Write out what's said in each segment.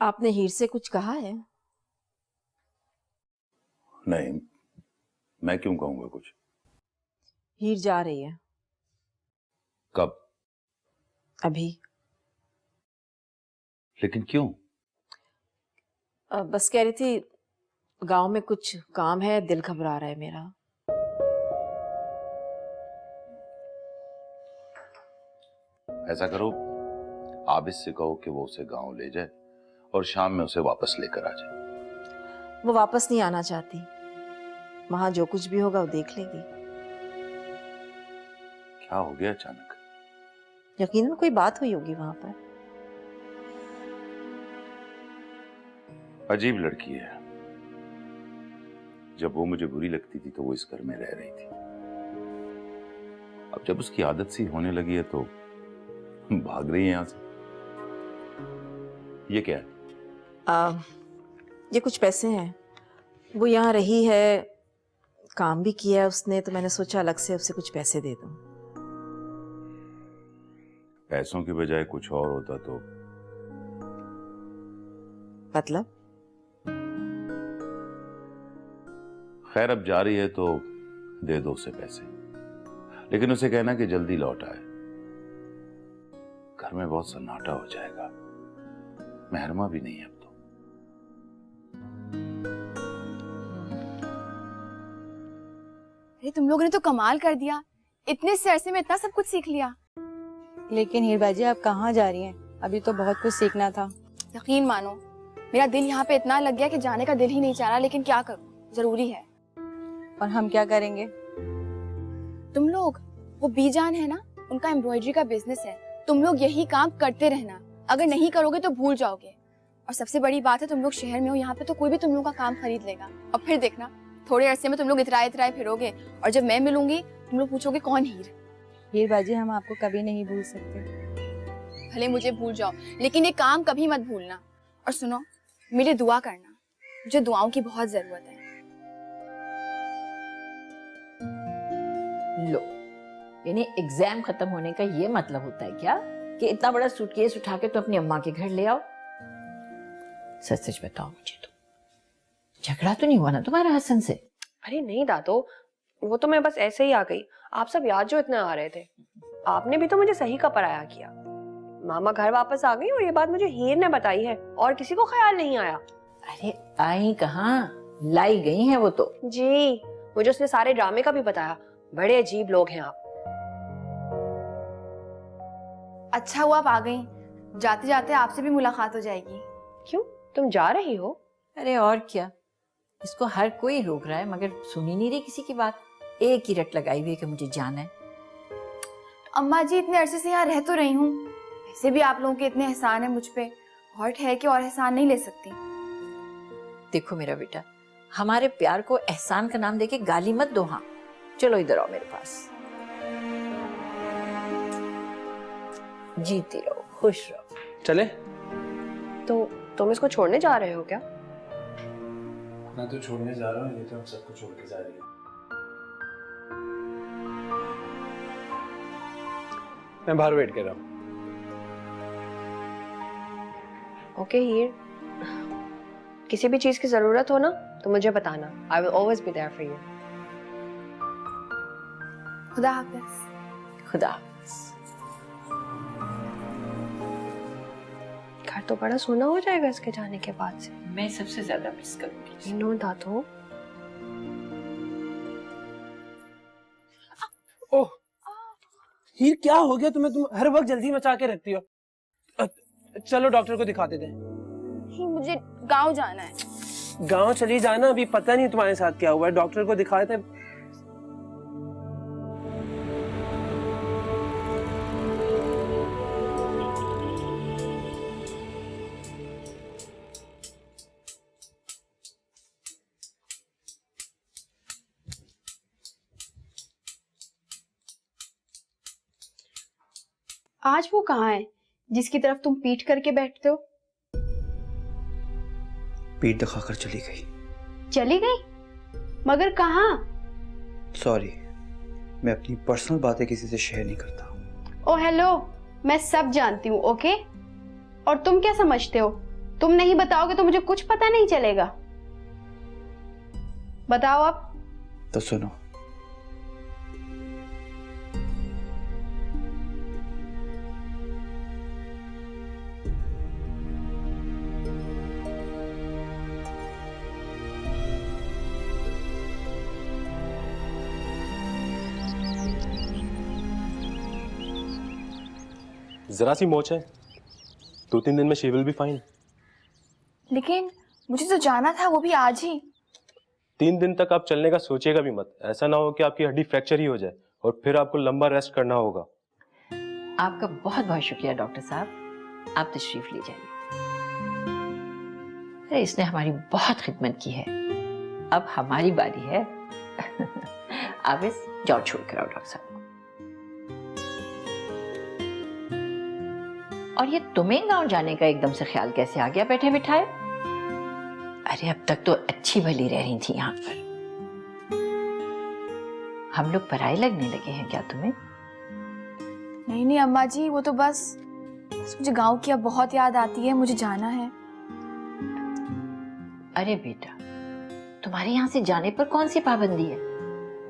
आपने हीर से कुछ कहा है? नहीं, मैं क्यों कहूंगा कुछ। हीर जा रही है। कब? अभी। लेकिन क्यों? बस कह रही थी गांव में कुछ काम है, दिल घबरा रहा है मेरा। ऐसा करो, आबिद से कहो कि वो उसे गांव ले जाए और शाम में उसे वापस लेकर आ जाए। वो वापस नहीं आना चाहती। वहां जो कुछ भी होगा वो देख लेगी। क्या हो गया अचानक? यकीनन कोई बात हुई होगी वहां पर। अजीब लड़की है। जब वो मुझे बुरी लगती थी तो वो इस घर में रह रही थी। अब जब उसकी आदत सी होने लगी है तो भाग रही है यहां से। ये क्या है? ये कुछ पैसे हैं। वो यहाँ रही है, काम भी किया है उसने, तो मैंने सोचा अलग से उसे कुछ पैसे दे दूं। पैसों की बजाय कुछ और होता तो। मतलब? खैर, अब जा रही है तो दे दो उसे पैसे, लेकिन उसे कहना कि जल्दी लौट आए। घर में बहुत सन्नाटा हो जाएगा। महरमा भी नहीं है अब तो। अरे तुम लोगों ने तो कमाल कर दिया, इतने से अरसे में इतना सब कुछ सीख लिया। लेकिन हीर बाजी आप कहाँ जा रही हैं? अभी तो बहुत कुछ सीखना था। यकीन मानो मेरा दिल यहाँ पे इतना लग गया कि जाने का दिल ही नहीं चाह रहा, लेकिन क्या करूँ, जरूरी है। और हम क्या करेंगे? तुम लोग, वो बीजान है ना, उनका एम्ब्रॉयडरी का बिजनेस है। तुम लोग यही काम करते रहना, अगर नहीं करोगे तो भूल जाओगे। और सबसे बड़ी बात है, तुम लोग शहर में हो, यहाँ पे तो कोई भी तुम लोग का काम खरीद लेगा। और फिर देखना, थोड़े अरसे में तुम लोग इतराए इतराए फिरोगे, और जब मैं मिलूंगी तुम लोग पूछोगे कौन हीर। हीर बाजी हम आपको कभी नहीं भूल सकते। भले मुझे भूल जाओ, लेकिन ये काम कभी मत भूलना। और सुनो, मेरी दुआ करना, मुझे दुआओं की बहुत जरूरत है। लो, यानी एग्जाम खत्म होने का ये मतलब होता है क्या कि इतना बड़ा सूटकेस उठा के तो अपनी अम्मा के घर ले आओ? सच सच बताओ मुझे, तो झगड़ा तो नहीं हुआ ना तुम्हारा हसन से? अरे नहीं दादो, वो तो मैं बस ऐसे ही आ गई। आप सब याद जो इतना आ रहे थे, आपने भी तो मुझे सही का पराया किया। मामा घर वापस आ गई और ये बात मुझे हीर ने बताई है, और किसी को ख्याल नहीं आया। अरे आई कहाँ, लाई गई हैं वो तो। जी, मुझे उसने सारे ड्रामे का भी बताया। बड़े अजीब लोग हैं आप। अच्छा हुआ आप आ गई, जाते जाते आपसे भी मुलाकात हो जाएगी। क्यों, तुम जा रही हो? अरे और क्या, इसको हर कोई रोक रहा है मगर सुन ही नहीं रही किसी की बात। एक ही रट लगाई हुई है कि मुझे जाना है। अम्मा जी, इतने अरसे से यहाँ रह तो रही हूँ, वैसे भी आप लोगों के इतने एहसान है मुझ पे, और ठहर के और एहसान नहीं ले सकती। देखो मेरा बेटा, हमारे प्यार को एहसान का नाम देके गाली मत दो। हाँ चलो इधर आओ मेरे पास, जीती रहो, खुश रहो। चले? तो तुम इसको छोड़ने जा रहे हो क्या? मैं तो छोड़ने जा रहा हूँ, ये तो हम सबको छोड़ के जा रही है। मैं बाहर वेट कर रहा हूँ। ओके हीर, किसी भी चीज की जरूरत हो ना तो मुझे बताना। I will always be there for you. खुदा हाफिज। खुदा हाफिज। घर तो बड़ा सोना हो जाएगा इसके जाने के बाद से। मैं सबसे ज्यादा मिस करूंगी। नो दादो। ओह हीर, क्या हो गया तुम्हें? तुम हर वक्त जल्दी मचा के रखती हो। चलो डॉक्टर को दिखाते थे। मुझे गांव जाना है। गांव चली जाना, अभी पता नहीं तुम्हारे साथ क्या हुआ है, डॉक्टर को दिखाते। आज वो कहाँ है जिसकी तरफ तुम पीठ करके बैठते हो? पीठ दिखाकर चली गई। चली गई? मगर कहाँ? सॉरी, मैं अपनी पर्सनल बातें किसी से शेयर नहीं करता। ओ हेलो, मैं सब जानती हूँ, ओके? और तुम क्या समझते हो तुम नहीं बताओगे तो मुझे कुछ पता नहीं चलेगा। बताओ आप। तो सुनो, जरा सी मोच है, 2-3 दिन में शी विल बी फाइन। लेकिन मुझे तो जाना था, वो भी आज ही। 3 दिन तक आप चलने का सोचिएगा भी मत, ऐसा ना हो कि आपकी हड्डी फ्रैक्चर ही हो जाए और फिर आपको लंबा रेस्ट करना होगा। आपका बहुत बहुत शुक्रिया डॉक्टर साहब, आप तशरीफ ले जाइए। अरे इसने हमारी बहुत खिदमत की है, अब हमारी बारी है। आप इस जाओ छोड़ कर आओ डॉक्टर साहब। और ये तुम्हें गांव जाने का एकदम से ख्याल कैसे आ गया बैठे बिठाए? अरे अब तक तो अच्छी भली रह रही थी यहाँ पर, हम लोग पराये लगने लगे हैं क्या तुम्हें? नहीं नहीं अम्मा जी, वो तो बस मुझे गांव की अब बहुत याद आती है, मुझे जाना है। अरे बेटा, तुम्हारे यहाँ से जाने पर कौन सी पाबंदी है,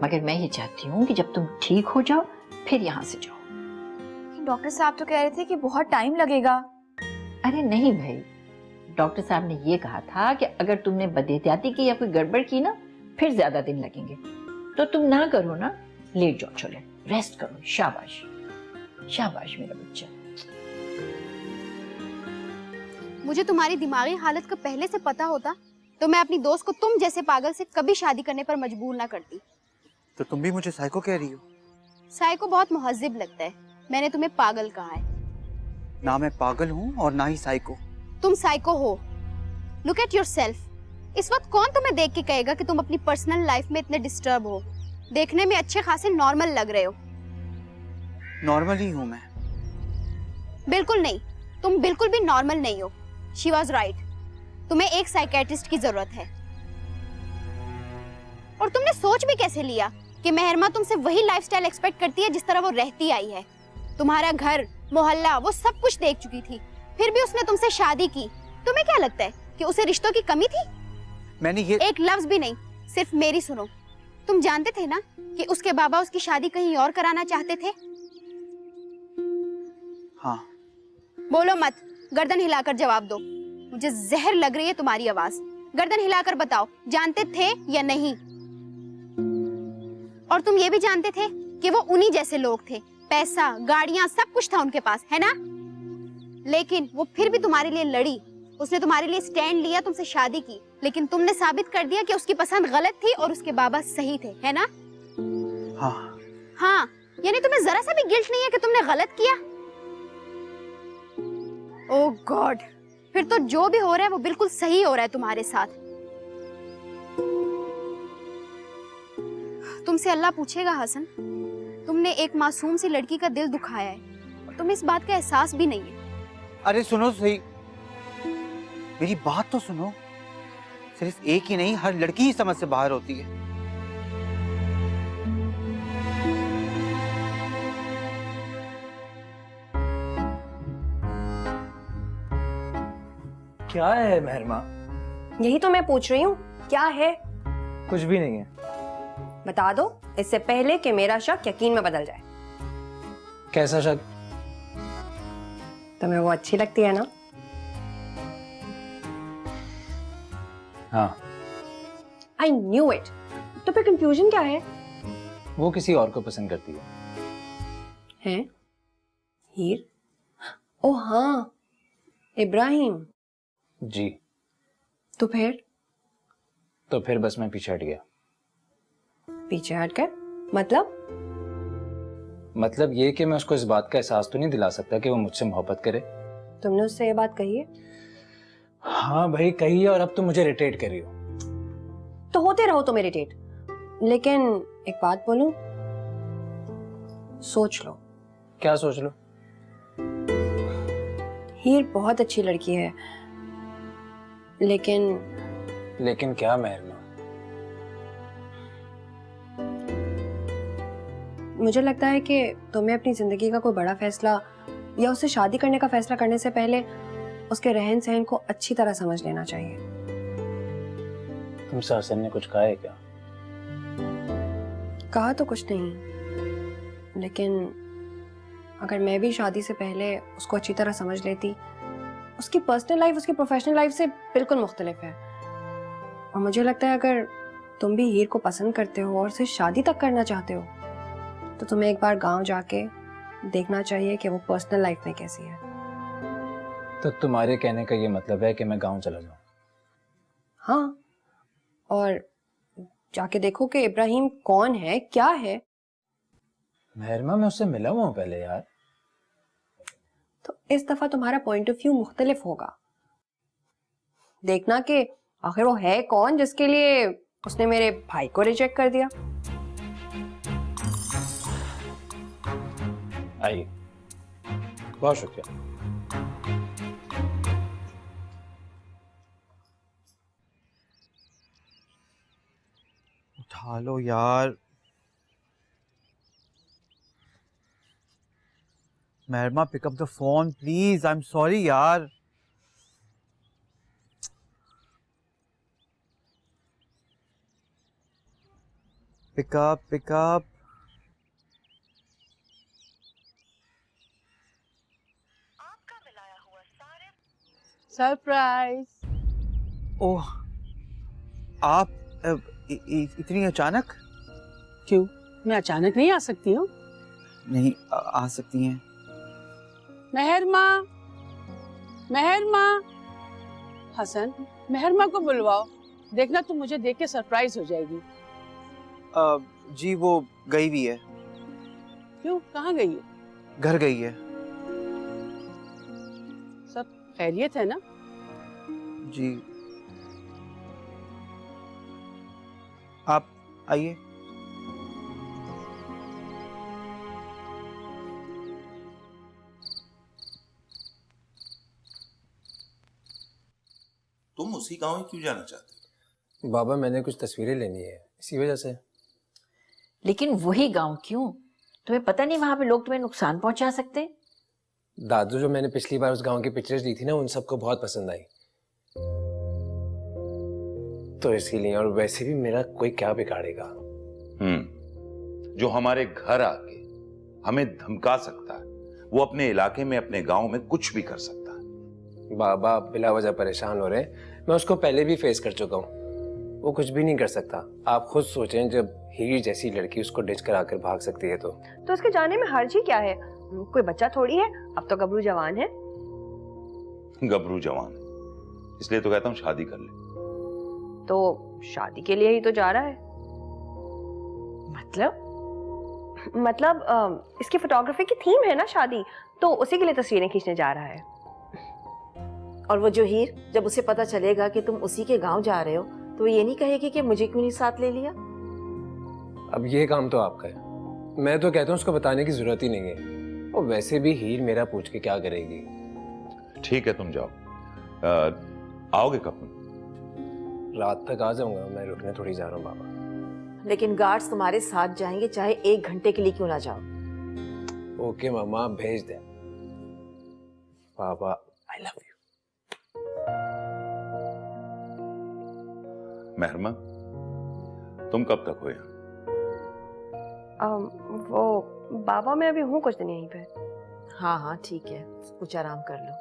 मगर मैं ये चाहती हूँ कि जब तुम ठीक हो जाओ फिर यहाँ से जाओ। डॉक्टर साहब तो कह रहे थे कि बहुत टाइम लगेगा। अरे नहीं भाई, डॉक्टर साहब ने ये कहा था कि अगर तुमने बदएहतियाती की या कोई गड़बड़ की ना फिर ज्यादा दिन लगेंगे, तो तुम ना करो ना, लेट जाओ, चले रेस्ट करो। शाबाश शाबाश मेरा बच्चा। मुझे तुम्हारी दिमागी हालत का पहले से पता होता तो मैं अपनी दोस्त को तुम जैसे पागल से कभी शादी करने पर मजबूर ना करती। तो तुम भी मुझे साइको कह रही हो? साइको बहुत मुहज्जिब लगता है, मैंने तुम्हें पागल कहा है। ना मैं पागल हूँ और ना ही साइको। तुम साइको हो। Look at yourself. इस वक्त कौन तुम्हें देख के कहेगा कि तुम अपनी पर्सनल लाइफ में इतने डिस्टर्ब हो? देखने में अच्छे खासे नॉर्मल लग रहे हो। नॉर्मल ही हूँ मैं। बिल्कुल नहीं, तुम बिल्कुल भी नॉर्मल नहीं हो। शी वॉज राइट, तुम्हें एक साइकेट्रिस्ट की जरूरत है। और तुमने सोच भी कैसे लिया कि मेहरमा तुमसे वही लाइफस्टाइल एक्सपेक्ट करती है जिस तरह वो रहती आई है? तुम्हारा घर मोहल्ला वो सब कुछ देख चुकी थी, फिर भी उसने तुमसे शादी की। तुम्हें क्या लगता है कि उसे रिश्तों की कमी थी? मैंने ये एक लफ्ज भी नहीं, सिर्फ मेरी सुनो। तुम जानते थे ना कि उसके बाबा उसकी शादी कहीं और कराना चाहते थे? हाँ। बोलो मत, गर्दन हिलाकर जवाब दो। मुझे जहर लग रही है तुम्हारी आवाज। गर्दन हिलाकर बताओ, जानते थे या नहीं? और तुम ये भी जानते थे कि वो उन्हीं जैसे लोग थे, पैसा गाड़ियां सब कुछ था उनके पास, है ना? लेकिन वो फिर भी तुम्हारे लिए लड़ी, उसने तुम्हारे लिए स्टैंड लिया, तुमसे शादी की। लेकिन तुमने साबित कर दिया कि उसकी पसंद गलत थी और उसके बाबा सही थे, है ना? हाँ। हाँ, यानी तुम्हें जरा सा भी गिल्ट नहीं है कि तुमने गलत किया? ओह गॉड, फिर तो जो भी हो रहा है वो बिल्कुल सही हो रहा है तुम्हारे साथ। तुमसे अल्लाह पूछेगा हसन, तुमने एक मासूम सी लड़की का दिल दुखाया है और तुम्हें इस बात का एहसास भी नहीं है। अरे सुनो सही, मेरी बात तो सुनो। सिर्फ एक ही नहीं, हर लड़की ही समझ से बाहर होती है। क्या है मेहरमा? यही तो मैं पूछ रही हूँ, क्या है? कुछ भी नहीं है। बता दो, इससे पहले कि मेरा शक यकीन में बदल जाए। कैसा शक? तुम्हें वो अच्छी लगती है ना? हाँ। I knew it. तो फिर कंफ्यूजन क्या है? वो किसी और को पसंद करती है। हैं? हीर? ओ हाँ, इब्राहिम। जी। तो फिर? तो फिर बस मैं पीछे हट गया। पीछे हटकर? मतलब ये कि मैं उसको इस बात का एहसास तो नहीं दिला सकता कि वो मुझसे मोहब्बत करे। तुमने उससे ये बात कही है? हाँ भाई कही है, और अब तुम मुझे इरिटेट कर रही हो। तो होते रहो तुम इरिटेट। लेकिन एक बात बोलूं, सोच लो। क्या सोच लो? हीर बहुत अच्छी लड़की है, लेकिन क्या मेहरमा? मुझे लगता है कि तुम्हें अपनी जिंदगी का कोई बड़ा फैसला या उससे शादी करने का फैसला करने से पहले उसके रहन सहन को अच्छी तरह समझ लेना चाहिए। तुमसे हसन ने कुछ कहा है क्या? कहा तो कुछ नहीं, लेकिन अगर मैं भी शादी से पहले उसको अच्छी तरह समझ लेती, उसकी पर्सनल लाइफ उसकी प्रोफेशनल लाइफ से बिल्कुल मुख्तलिफ है। और मुझे लगता है अगर तुम भी हीर को पसंद करते हो और उसे शादी तक करना चाहते हो तो तुम्हें एक बार गांव जाके देखना चाहिए कि वो पर्सनल लाइफ में कैसी है। तो तुम्हारे कहने का ये मतलब है कि मैं गांव चला जाऊं? हाँ, और जाके देखो कि इब्राहिम कौन है, क्या है। महरमा, मैं उससे मिला हुआ हूं पहले यार। तो इस दफा तुम्हारा पॉइंट ऑफ व्यू मुख्तलिफ होगा। देखना कि आखिर वो है कौन जिसके लिए उसने मेरे भाई को रिजेक्ट कर दिया। आइए, बहुत शुक्रिया। उठा लो यार। Mahrama, pick up the phone please. I am sorry यार। Pick up, pick up. Surprise. Oh, आप इतनी अचानक? क्यों, मैं अचानक नहीं आ सकती हूँ? नहीं, आ सकती हैं। मेहरमा, मेहरमा। हसन, मेहरमा को बुलवाओ। देखना तुम मुझे देख के सरप्राइज हो जाएगी। जी वो गई हुई है। क्यों, कहाँ गई है? घर गई है। सब खैरियत है ना? जी, आप आइए। तुम उसी गांव में क्यों जाना चाहते हो? बाबा, मैंने कुछ तस्वीरें लेनी है, इसी वजह से। लेकिन वही गांव क्यों? तुम्हें पता नहीं वहां पे लोग तुम्हें नुकसान पहुंचा सकते हैं? दादू, जो मैंने पिछली बार उस गांव की पिक्चर्स ली थी ना, उन सबको बहुत पसंद आई, तो इसीलिए। और वैसे भी मेरा कोई क्या बिगाड़ेगा। जो हमारे घर आके हमें धमका सकता है वो अपने इलाके में, अपने गांव में कुछ भी कर सकता है। बाबा, आप बिला वजह परेशान हो रहे हैं। मैं उसको पहले भी फेस कर चुका हूँ, वो कुछ भी नहीं कर सकता। आप खुद सोचें, जब हीर जैसी लड़की उसको डिच कर आकर भाग सकती है तो उसके जाने में हर्ज ही क्या है? कोई बच्चा थोड़ी है, अब तो गबरू जवान है। गबरू जवान, इसलिए तो कहता हूँ शादी कर ले। तो शादी के लिए ही तो जा रहा है। मतलब इसकी फोटोग्राफी की थीम है ना शादी, तो उसी के लिए तस्वीरें खींचने जा रहा है। और वो जो हीर, जब उसे पता चलेगा कि तुम उसी के गांव जा रहे हो तो वो ये नहीं कहेगी कि मुझे क्यों नहीं साथ ले लिया? अब ये काम तो आपका है। मैं तो कहता हूँ उसको बताने की जरूरत ही नहीं है। और वैसे भी हीर मेरा पूछ के क्या करेगी। ठीक है, तुम जाओ। आओगे कब तुम? रात तक आ जाऊंगा, मैं रुकने थोड़ी जा रहा हूँ बाबा। लेकिन गार्ड्स तुम्हारे साथ जाएंगे, चाहे 1 घंटे के लिए क्यों ना जाओ। ओके मामा, भेज दे। बाबा, आई लव यू। महरमा, तुम कब तक हो यहाँ? वो बाबा, मैं अभी हूँ कुछ दिन यहीं पे। हाँ हाँ ठीक है, कुछ आराम कर लो।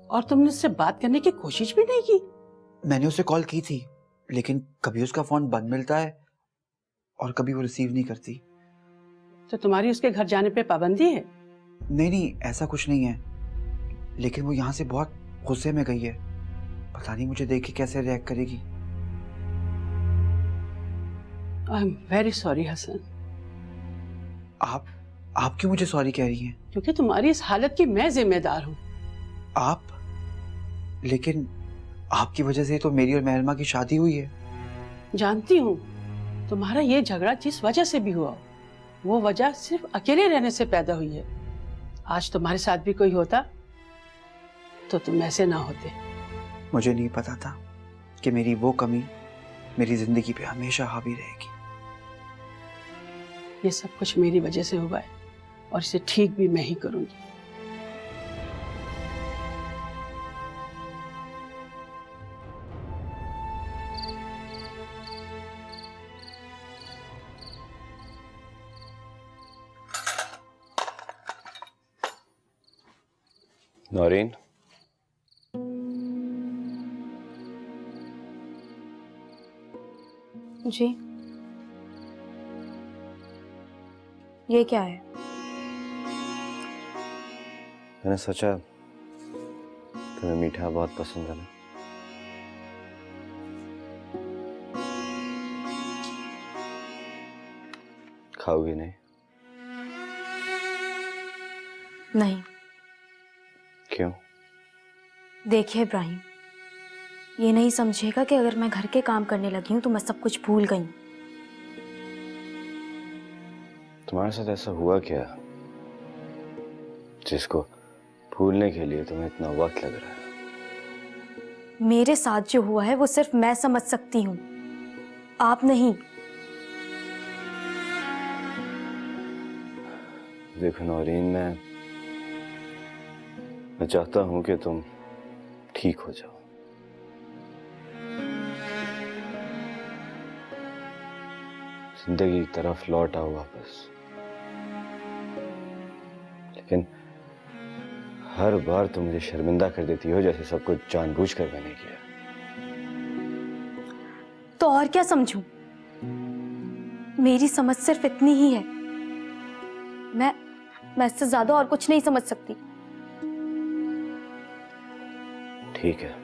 और तुमने उससे बात करने की कोशिश भी नहीं की? मैंने उसे कॉल की थी, लेकिन कभी उसका फोन बंद मिलता है और कभी वो रिसीव नहीं करती। तो तुम्हारी उसके घर जाने पे पाबंदी है? नहीं, ऐसा कुछ नहीं है, लेकिन वो यहाँ से बहुत गुस्से में गई है। पता नहीं मुझे देख के कैसे रिएक्ट करेगी। I am very sorry Hasan. आप क्यों मुझे सॉरी कह रही हैं? क्योंकि तुम्हारी इस हालत की मैं जिम्मेदार हूँ। आप? लेकिन आपकी वजह से तो मेरी और महरमा की शादी हुई है। जानती हूँ, तुम्हारा ये झगड़ा जिस वजह से भी हुआ, वो वजह सिर्फ अकेले रहने से पैदा हुई है। आज तुम्हारे साथ भी कोई होता तो तुम ऐसे ना होते। मुझे नहीं पता था कि मेरी वो कमी मेरी जिंदगी पे हमेशा हावी रहेगी। ये सब कुछ मेरी वजह से हुआ है। और इसे ठीक भी मैं ही करूंगी। नौरीन, जी, ये क्या है? मैंने सोचा तुम्हें मीठा बहुत पसंद है ना। खाओगी नहीं? नहीं। क्यों? देखिए इब्राहिम, ये नहीं समझेगा कि अगर मैं घर के काम करने लगी हूँ तो मैं सब कुछ भूल गई हूँ। तुम्हारे साथ ऐसा हुआ क्या जिसको भूलने के लिए तुम्हें इतना वक्त लग रहा है? मेरे साथ जो हुआ है वो सिर्फ मैं समझ सकती हूँ, आप नहीं। देखो नौरीन, मैं चाहता हूं कि तुम ठीक हो जाओ। जिंदगी की तरफ लौट आओ वापस। लेकिन हर बार तुम मुझे शर्मिंदा कर देती हो, जैसे सब कुछ जानबूझकर मैंने किया। तो और क्या समझूं? मेरी समझ सिर्फ इतनी ही है। मैं इससे ज्यादा और कुछ नहीं समझ सकती। ठीक है,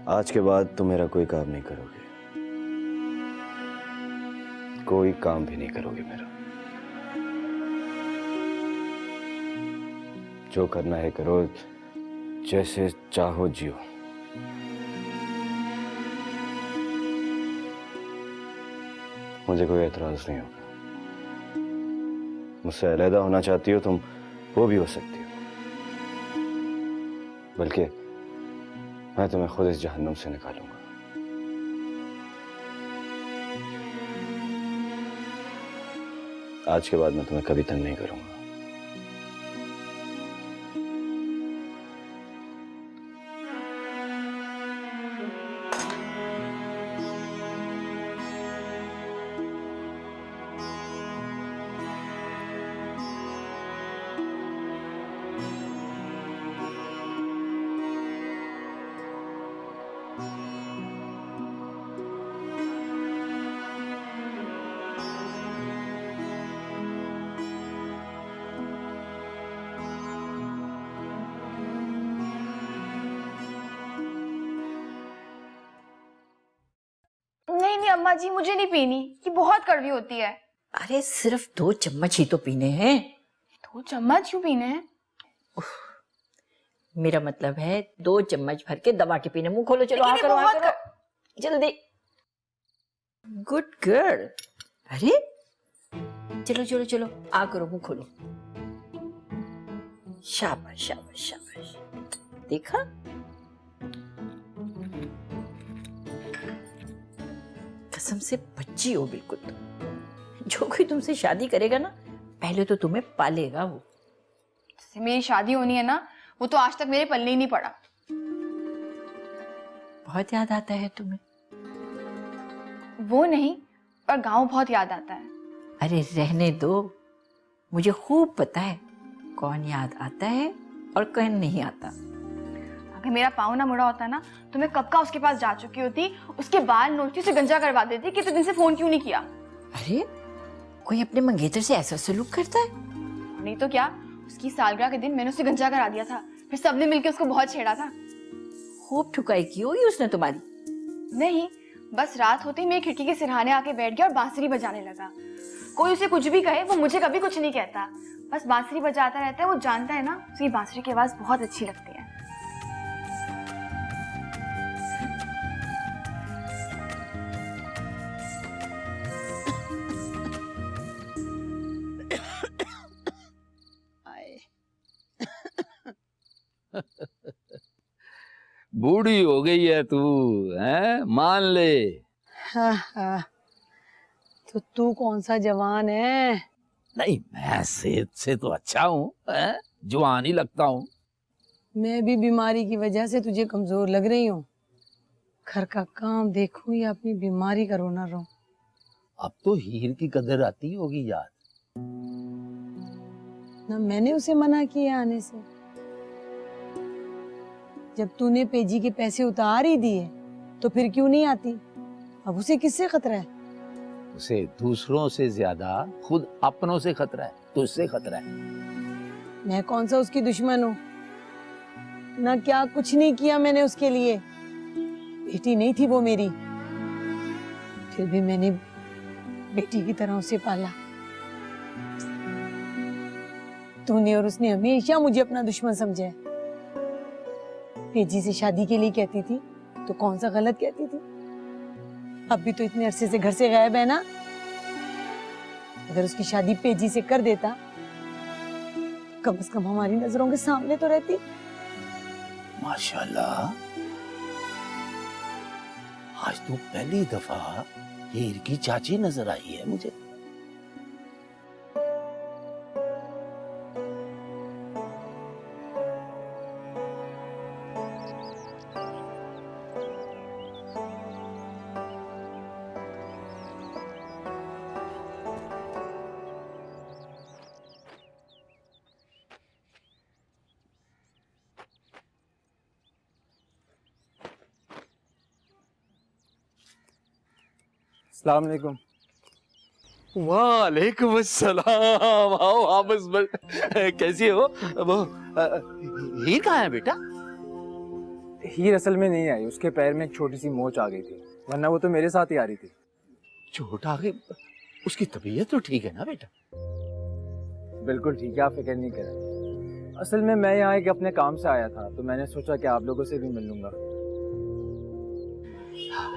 आज के बाद तुम मेरा कोई काम नहीं करोगे, कोई काम भी नहीं करोगे मेरा। जो करना है करो, जैसे चाहो जियो। मुझे कोई एतराज नहीं होगा। मुझसे अलहदा होना चाहती हो तुम, वो भी हो सकती हो, बल्कि मैं तुम्हें खुद इस जहन्नुम से निकालूंगा। आज के बाद मैं तुम्हें कभी तंग नहीं करूंगा। नहीं नहीं अम्मा जी, मुझे नहीं पीनी, ये बहुत कड़वी होती है। अरे सिर्फ 2 चम्मच ही तो पीने हैं। 2 चम्मच क्यों पीने हैं? मेरा मतलब है 2 चम्मच भर के दबा के पीने। मुंह खोलो, चलो, लेकिन आ ये करो, आ बहुत करो जल्दी। Good girl. अरे चलो चलो चलो, आ करो, मुंह खोलो। शाबाश शाबाश शाबाश। देखा, कसम से बच्ची हो बिल्कुल तुम। जो कोई तुमसे शादी करेगा ना, पहले तो तुम्हें पालेगा वो। जैसे मेरी शादी होनी है ना, वो तो आज तक मेरे पल्ले ही नहीं पड़ा। बहुत याद आता है तुम्हें? वो नहीं, पर गांव बहुत याद आता है। अरे रहने दो, मुझे खूब पता है कौन याद आता है और कौन नहीं आता। अगर मेरा पाँव ना मुड़ा होता ना, तो मैं कब का उसके पास जा चुकी होती, उसके बाल नोचती, उसे गंजा करवा देती कि इतने दिन से फोन क्यों नहीं किया। अरे कोई अपने मंगेतर से ऐसा सलूक करता है? नहीं तो क्या, उसकी सालगिरह के दिन मैंने उसे गंजा करा दिया था, फिर सबने मिलकर उसको बहुत छेड़ा था। खूब ठुकाई की होगी उसने तुम्हारी। नहीं, बस रात होते ही मेरी खिड़की के सिरहाने आके बैठ गया और बांसुरी बजाने लगा। कोई उसे कुछ भी कहे, वो मुझे कभी कुछ नहीं कहता, बस बांसुरी बजाता रहता है। वो जानता है ना, उसकी बांसुरी की आवाज बहुत अच्छी लगती है। बूढ़ी हो गई है तू, हैं? मान ले। हाँ हाँ, तो तू कौन सा जवान है? नहीं, मैं सेहत से तो अच्छा हूँ, जवान ही लगता हूँ। मैं भी बीमारी की वजह से तुझे कमजोर लग रही हूँ। घर का काम देखूं या अपनी बीमारी का रोना रो। अब तो हीर की कदर आती होगी यार। ना मैंने उसे मना किया आने से। जब तूने पेजी के पैसे उतार ही दिए तो फिर क्यों नहीं आती? अब उसे किससे खतरा है? उसे दूसरों से ज्यादा खुद अपनों से खतरा है, तुझसे खतरा है। मैं कौन सा उसकी दुश्मन हूँ? ना क्या कुछ नहीं किया मैंने उसके लिए। बेटी नहीं थी वो मेरी, फिर भी मैंने बेटी की तरह उसे पाला। तूने और उसने हमेशा मुझे अपना दुश्मन समझा है। पेजी से शादी के लिए कहती थी तो कौन सा गलत कहती थी? अब भी तो इतने अरसे से घर से गायब है ना। अगर उसकी शादी पेजी से कर देता कम से कम हमारी नजरों के सामने तो रहती। माशाल्लाह, आज तो पहली दफा हीर की चाची नजर आई है मुझे। अस्सलाम वालेकुम। वालेकुम अस्सलाम। आओ आपस में। कैसी हो? वो हीर कहाँ है बेटा? हीर असल में नहीं आई, उसके पैर में एक छोटी सी मोच आ गई थी, वरना वो तो मेरे साथ ही आ रही थी। चोट आ गई? उसकी तबीयत तो ठीक है ना बेटा? बिल्कुल ठीक है, आप फिक्र नहीं करें। असल में मैं यहाँ एक अपने काम से आया था तो मैंने सोचा कि आप लोगों से भी मिल लूंगा।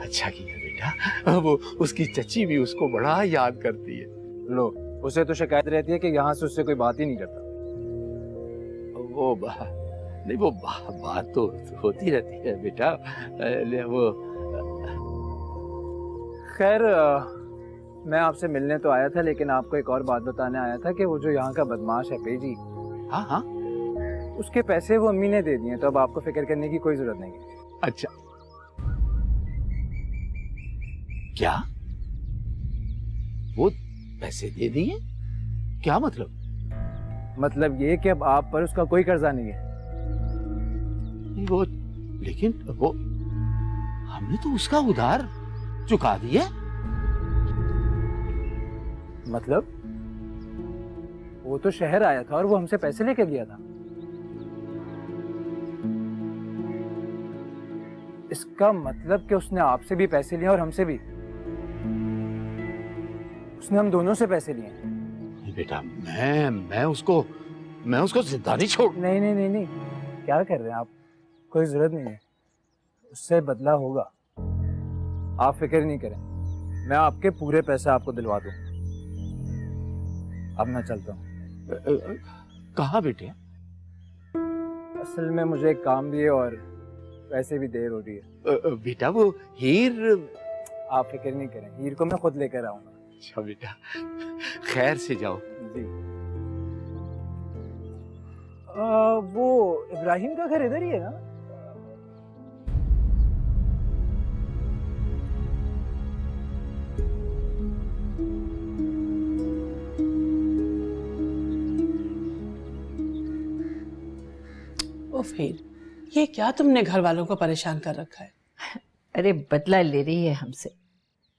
अच्छा किया बेटा, वो उसकी चची भी उसको बड़ा याद करती है। लो, उसे तो शिकायत रहती है कि यहाँ से उससे कोई बात ही नहीं करता। वो बात तो होती रहती है बेटा। वो खैर, मैं आपसे मिलने तो आया था, लेकिन आपको एक और बात बताने आया था कि वो जो यहाँ का बदमाश है पेजी, हाँ हाँ, उसके पैसे वो अम्मी ने दे दिए, तो अब आपको फिक्र करने की कोई जरूरत नहीं है। अच्छा, क्या वो पैसे दे दिए? क्या मतलब? मतलब ये कि अब आप पर उसका कोई कर्जा नहीं है। वो लेकिन वो हमने तो उसका उधार चुका दिया। मतलब वो तो शहर आया था और वो हमसे पैसे लेके गया था। इसका मतलब कि उसने आपसे भी पैसे लिए और हमसे भी। उसने हम दोनों से पैसे लिए। बेटा, मैं उसको जिंदा नहीं छोड़। नहीं नहीं नहीं नहीं, क्या कर रहे हैं आप? कोई जरूरत नहीं है, उससे बदला होगा। आप फिक्र नहीं करें, मैं आपके पूरे पैसे आपको दिलवा दूं। अब मैं चलता हूँ। कहाँ बेटे? असल में मुझे एक काम भी है और वैसे भी देर हो रही है। बेटा, वो हीर। आप फिक्र नहीं करें, हीर को मैं खुद लेकर आऊंगा। अच्छा बेटा, खैर से जाओ। जी। वो इब्राहिम का घर इधर ही है ना? ओ फिर ये क्या तुमने घर वालों को परेशान कर रखा है? अरे बदला ले रही है हमसे,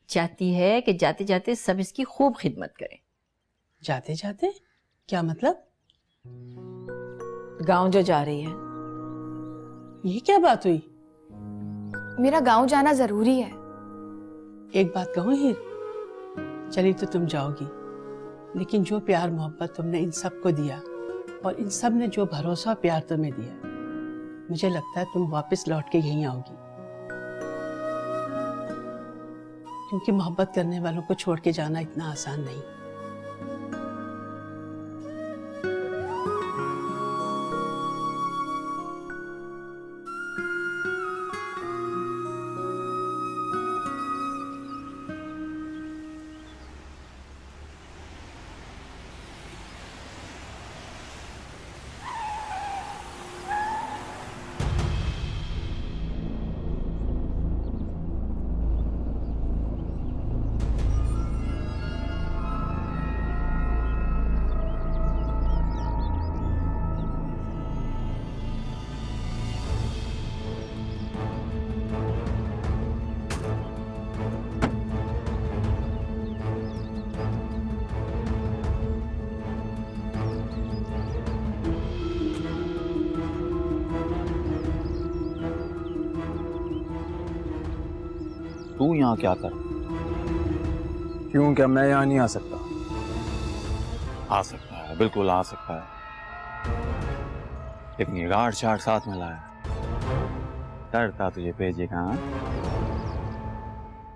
चाहती है कि जाते जाते सब इसकी खूब खिदमत करें। जाते जाते क्या मतलब? गांव जो जा रही है। ये क्या बात हुई? मेरा गांव जाना जरूरी है। एक बात कहूँ हीर, चली तो तुम जाओगी, लेकिन जो प्यार मोहब्बत तुमने इन सब को दिया और इन सब ने जो भरोसा प्यार तुम्हें दिया, मुझे लगता है तुम वापस लौट के यहीं आओगी। क्योंकि मोहब्बत करने वालों को छोड़ के जाना इतना आसान नहीं। तू यहाँ क्या कर? क्यों, क्या मैं यहाँ नहीं आ सकता? आ सकता है, बिल्कुल आ सकता है, लेकिन ये गार्ड शार्ड साथ में लाया, डरता तुझे भेजेगा? हाँ?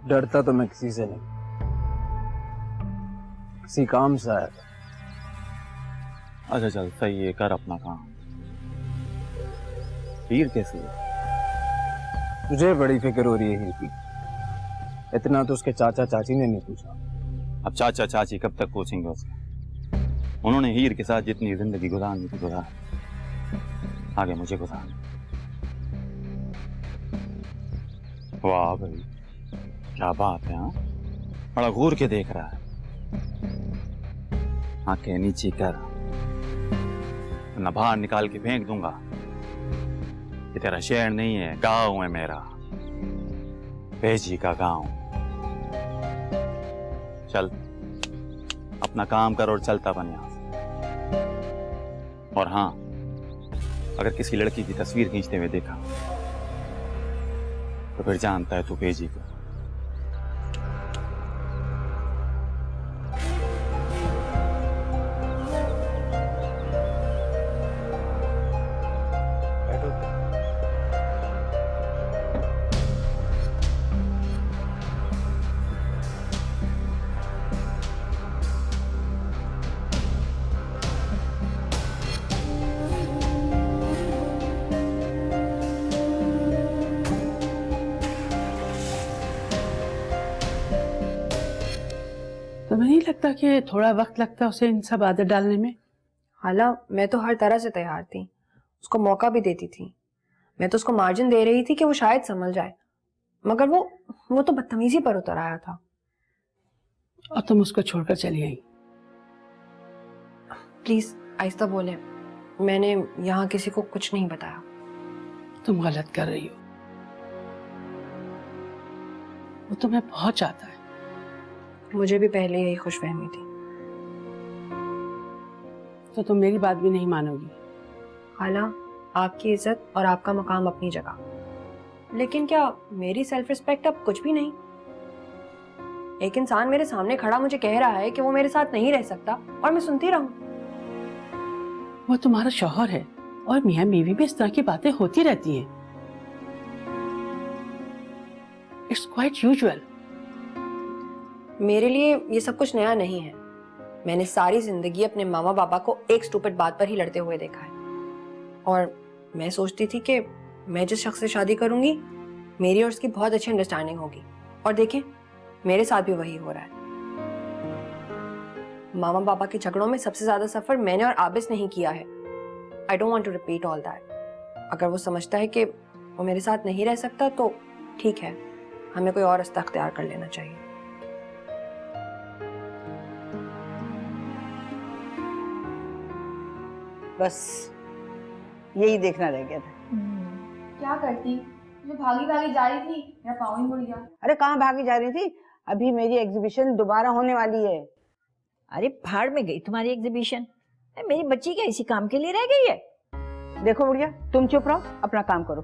डरता तो मैं किसी से नहीं, किसी काम से आया था। अच्छा चल सही है, कर अपना काम। हीर कैसी है? तुझे बड़ी फिक्र हो रही है हीर की, इतना तो उसके चाचा चाची ने नहीं पूछा। अब चाचा चाची कब तक पूछेंगे उसको? उन्होंने हीर के साथ जितनी जिंदगी गुजारनी थी गुजार, आगे मुझे गुजार। वाह भाई क्या बात है, हाँ? बड़ा घूर के देख रहा है, आंखें नीची कर, वरना बाहर निकाल के फेंक दूंगा। ये तेरा शहर नहीं है, गांव है मेरा, भेजी का गांव। चल अपना काम कर और चलता बन यहां से। और हाँ, अगर किसी लड़की की तस्वीर खींचते हुए देखा तो फिर जानता है तू भेजी को। तुम्हें नहीं लगता कि थोड़ा वक्त लगता उसे इन सब आदत डालने में? हाला, मैं तो हर तरह से तैयार थी, उसको मौका भी देती थी, मैं तो उसको मार्जिन दे रही थी कि वो शायद संभल जाए, मगर वो तो बदतमीजी पर उतर आया था। और तुम उसको छोड़कर चली आई। प्लीज आहिस्ता बोले, मैंने यहाँ किसी को कुछ नहीं बताया। तुम गलत कर रही हो, वो तुम्हें बहुत चाहता है। मुझे भी पहले यही खुशफहमी थी। तो तुम मेरी बात भी नहीं मानोगी? हाला, आपकी इज्जत और आपका मकाम अपनी जगह, लेकिन क्या मेरी सेल्फ रिस्पेक्ट अब कुछ भी नहीं? एक इंसान मेरे सामने खड़ा मुझे कह रहा है कि वो मेरे साथ नहीं रह सकता और मैं सुनती रहूं। वो तुम्हारा शौहर है और मियां बीवी भी इस तरह की बातें होती रहती हैं। It's quite usual. मेरे लिए ये सब कुछ नया नहीं है। मैंने सारी जिंदगी अपने मामा बाबा को एक स्टूपिड बात पर ही लड़ते हुए देखा है, और मैं सोचती थी कि मैं जिस शख्स से शादी करूंगी मेरी और उसकी बहुत अच्छी अंडरस्टैंडिंग होगी, और देखें मेरे साथ भी वही हो रहा है। मामा बाबा के झगड़ों में सबसे ज्यादा सफर मैंने और आबिस ने ही किया है। I don't want to repeat all that. अगर वो समझता है कि वो मेरे साथ नहीं रह सकता तो ठीक है, हमें कोई और रास्ता अख्तियार कर लेना चाहिए। बस यही देखना रह गया था। क्या करती, मैं भागी भागी जा रही थी, मेरा पाँव ही मुड़ गया। अरे कहाँ भागी जा रही थी? अभी मेरी एग्जीबिशन दोबारा होने वाली है। अरे भाड़ में गई तुम्हारी एग्जीबिशन, मेरी बच्ची क्या इसी काम के लिए रह गई है? देखो बुढ़िया, तुम चुप रहो, अपना काम करो।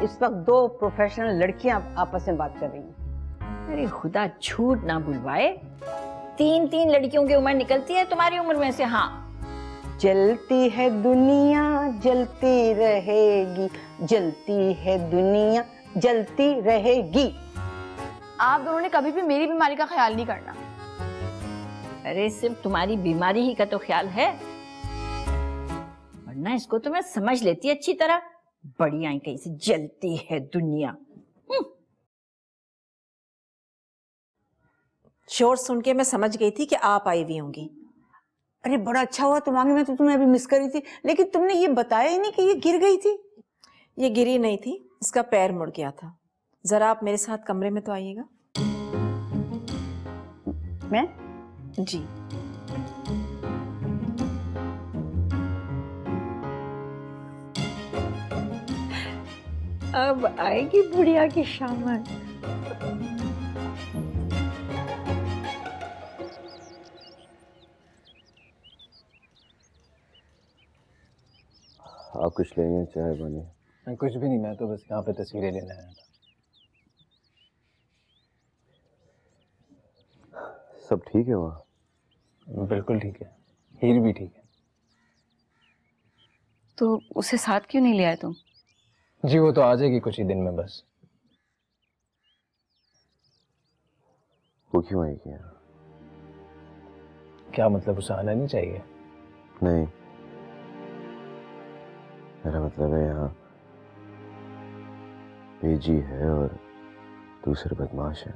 इस वक्त दो प्रोफेशनल लड़कियां आपस में बात कर रही हैं। अरे खुदा झूठ ना बुलवाए, 3 लड़कियों की उम्र निकलती है तुम्हारी उम्र में से। हाँ, जलती है दुनिया जलती रहेगी, जलती है दुनिया जलती रहेगी। आप दोनों ने कभी भी मेरी बीमारी का ख्याल नहीं करना। अरे सिर्फ तुम्हारी बीमारी ही का तो ख्याल है, वरना इसको तो मैं समझ लेती अच्छी तरह। बड़ी आई कहीं से, जलती है दुनिया। शोर सुन के मैं समझ गई थी कि आप आई हुई होंगी। अरे बड़ा अच्छा हुआ तुम आ गई, मैं तो तुम्हें अभी मिस करी थी, लेकिन तुमने ये बताया ही नहीं कि ये गिर गई थी। ये गिरी नहीं थी, इसका पैर मुड़ गया था। जरा आप मेरे साथ कमरे में तो आइएगा। मैं? जी। अब आएगी बुढ़िया की शामत। आप कुछ लेंगे? चाय बने? मैं कुछ भी नहीं, मैं तो बस यहाँ पे तस्वीरें लेने आया था। सब ठीक है वहाँ? बिल्कुल ठीक है, हीर भी ठीक है। तो उसे साथ क्यों नहीं ले आए तुम? जी वो तो आ जाएगी कुछ ही दिन में बस। वो क्यों आएगी यहाँ? क्या मतलब, उसे आना नहीं चाहिए? नहीं, मेरा मतलब है यहाँ पेजी है और दूसरे बदमाश है,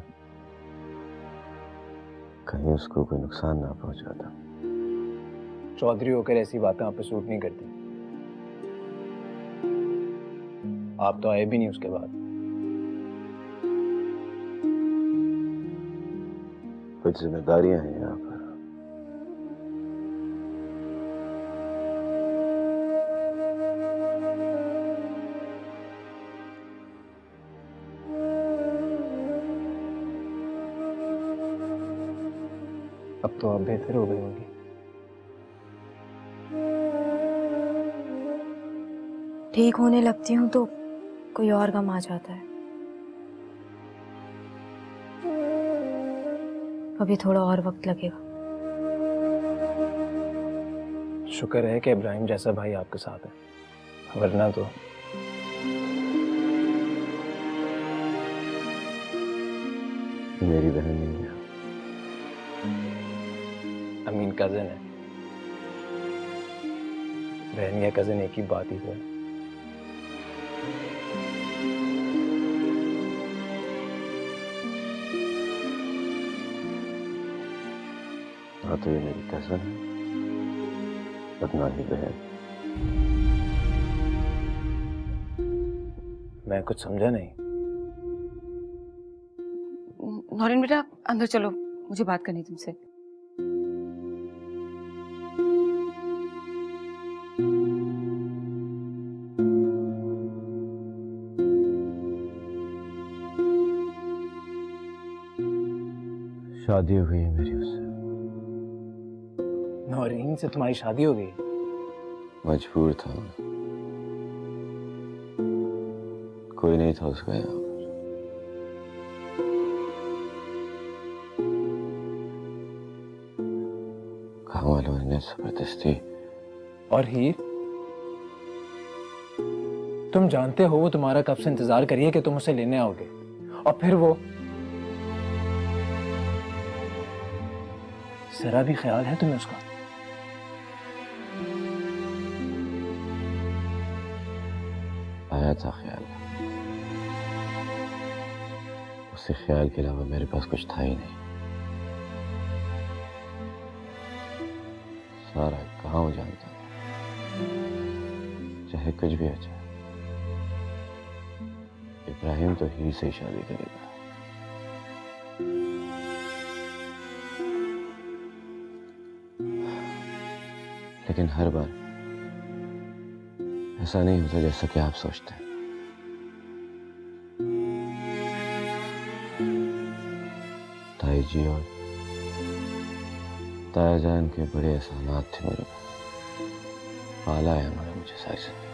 कहीं उसको कोई नुकसान ना पहुंचाता। चौधरी होकर ऐसी बातें आप पे सूट नहीं करती। आप तो आए भी नहीं उसके बाद। कुछ जिम्मेदारियां हैं यहाँ पर। अब तो आप बेहतर हो गई होंगी। ठीक होने लगती हूँ तो कोई और गम आ जाता है। अभी थोड़ा और वक्त लगेगा। शुक्र है कि इब्राहिम जैसा भाई आपके साथ है, वरना तो मेरी बहन नहीं है, अमीन कजन है। बहन या कजन एक ही बात ही तो है। हाँ तो ये मेरी कजन है, अपना ही बहन। मैं कुछ समझा नहीं। नौरीन बेटा अंदर चलो, मुझे बात करनी तुमसे। शादी हो गई है मेरी उससे। नौरीन से तुम्हारी शादी हो गई? मजबूर था, कोई नहीं था उसका यहाँ। काम वालों ने जबरदस्ती। और हीर, तुम जानते हो वो तुम्हारा कब से इंतजार करिए कि तुम उसे लेने आओगे, और फिर वो जरा भी ख्याल है तुम्हें उसका? आया था ख्याल, उसी ख्याल के अलावा मेरे पास कुछ था ही नहीं। सारा गांव जानता था, चाहे कुछ भी हो जाए, इब्राहिम तो हीर से ही शादी करेगा। लेकिन हर बार ऐसा नहीं होता जैसा कि आप सोचते हैं। ताई जी और ताया जान के बड़े एहसानात थे मेरे पर, पाला है हमारा मुझे सारी जिंदगी।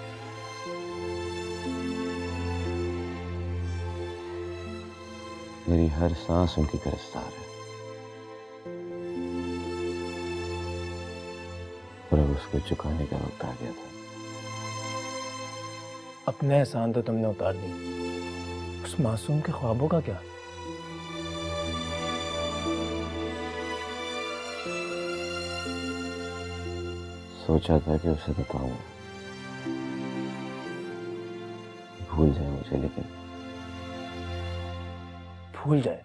मेरी हर सांस उनकी गिरफ्तार है, पर अब उसको चुकाने का वक्त आ गया था। अपने एहसान तो तुमने उतार दी, उस मासूम के ख्वाबों का क्या? सोचा था कि उसे बताऊंगा, भूल जाए मुझे, लेकिन भूल जाए?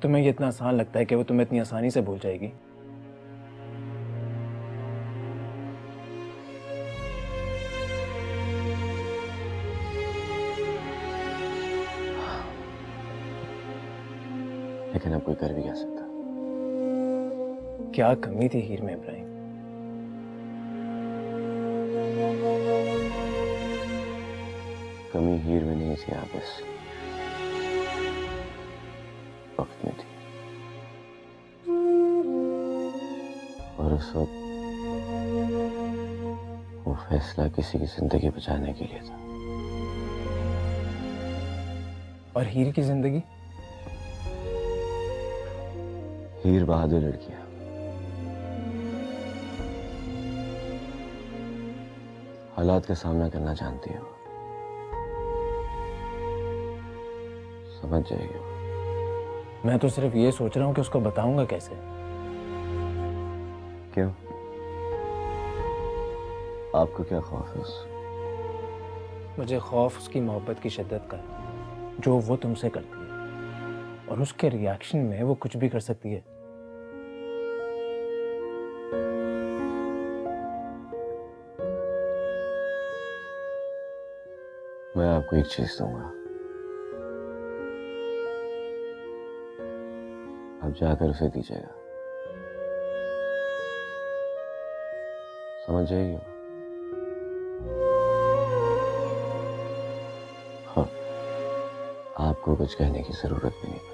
तुम्हें ये इतना आसान लगता है कि वो तुम्हें इतनी आसानी से भूल जाएगी? लेकिन अब कोई कर भी क्या सकता? क्या कमी थी हीर में इब्राहिम? कमी हीर में नहीं थी आबिस, वक्त में थी। और उस वक्त वो फैसला किसी की जिंदगी बचाने के लिए था। और हीर की जिंदगी? हीर बहादुर लड़की है। हालात का सामना करना जानती है, समझ जाएगी। मैं तो सिर्फ ये सोच रहा हूँ कि उसको बताऊंगा कैसे। क्यों? आपको क्या खौफ है उससे? मुझे खौफ उसकी मोहब्बत की शिद्दत का है, जो वो तुमसे करती है, और उसके रिएक्शन में वो कुछ भी कर सकती है। मैं आपको एक चीज दूंगा, आप जाकर उसे दीजिएगा, समझ जाइए। हाँ, आपको कुछ कहने की जरूरत भी नहीं।